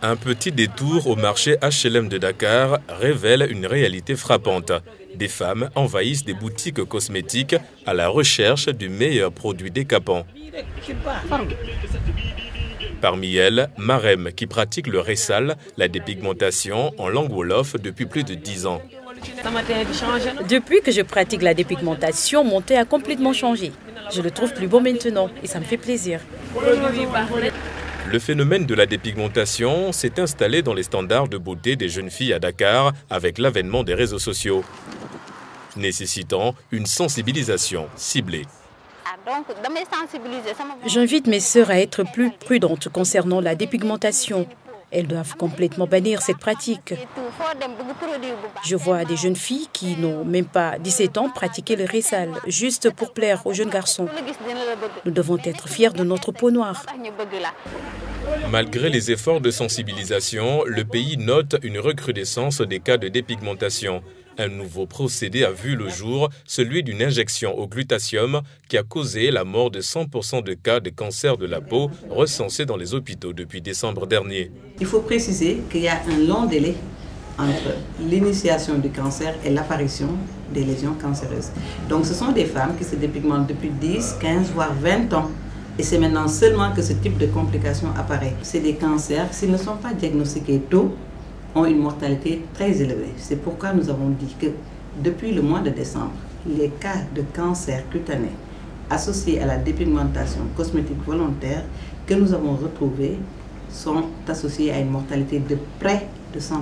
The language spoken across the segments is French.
Un petit détour au marché HLM de Dakar révèle une réalité frappante. Des femmes envahissent des boutiques cosmétiques à la recherche du meilleur produit décapant. Parmi elles, Marem, qui pratique le ressal, la dépigmentation en langue wolof depuis plus de 10 ans. Depuis que je pratique la dépigmentation, mon teint a complètement changé. Je le trouve plus beau maintenant et ça me fait plaisir. Le phénomène de la dépigmentation s'est installé dans les standards de beauté des jeunes filles à Dakar avec l'avènement des réseaux sociaux, nécessitant une sensibilisation ciblée. J'invite mes sœurs à être plus prudentes concernant la dépigmentation. Elles doivent complètement bannir cette pratique. Je vois des jeunes filles qui n'ont même pas 17 ans pratiquer le ressal, juste pour plaire aux jeunes garçons. Nous devons être fiers de notre peau noire. Malgré les efforts de sensibilisation, le pays note une recrudescence des cas de dépigmentation. Un nouveau procédé a vu le jour, celui d'une injection au glutathium qui a causé la mort de 100% de cas de cancer de la peau recensés dans les hôpitaux depuis décembre dernier. Il faut préciser qu'il y a un long délai entre l'initiation du cancer et l'apparition des lésions cancéreuses. Donc ce sont des femmes qui se dépigmentent depuis 10, 15 voire 20 ans. Et c'est maintenant seulement que ce type de complications apparaît. C'est des cancers, s'ils ne sont pas diagnostiqués tôt, ont une mortalité très élevée. C'est pourquoi nous avons dit que depuis le mois de décembre, les cas de cancer cutané associés à la dépigmentation cosmétique volontaire que nous avons retrouvés sont associés à une mortalité de près de 100%.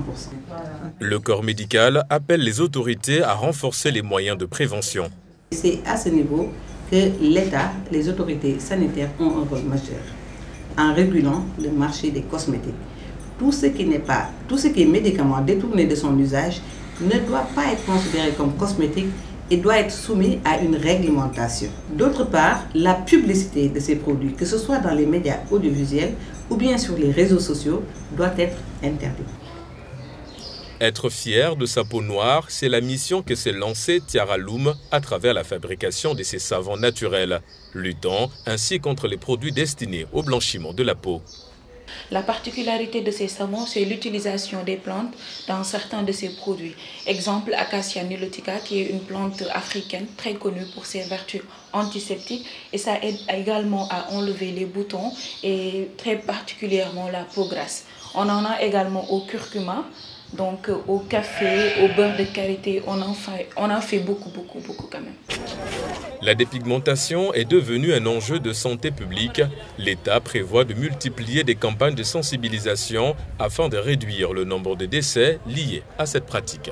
Le corps médical appelle les autorités à renforcer les moyens de prévention. C'est à ce niveau que l'État, les autorités sanitaires ont un rôle majeur en régulant le marché des cosmétiques. Tout ce qui est médicament détourné de son usage ne doit pas être considéré comme cosmétique et doit être soumis à une réglementation. D'autre part, la publicité de ces produits, que ce soit dans les médias audiovisuels ou bien sur les réseaux sociaux, doit être interdite. Être fier de sa peau noire, c'est la mission que s'est lancée Tiara Loum à travers la fabrication de ses savons naturels, luttant ainsi contre les produits destinés au blanchiment de la peau. La particularité de ces savons, c'est l'utilisation des plantes dans certains de ces produits. Exemple, Acacia nilotica, qui est une plante africaine très connue pour ses vertus antiseptiques. Et ça aide également à enlever les boutons et très particulièrement la peau grasse. On en a également au curcuma. Donc au café, au beurre de karité, on en fait beaucoup quand même. La dépigmentation est devenue un enjeu de santé publique. L'État prévoit de multiplier des campagnes de sensibilisation afin de réduire le nombre de décès liés à cette pratique.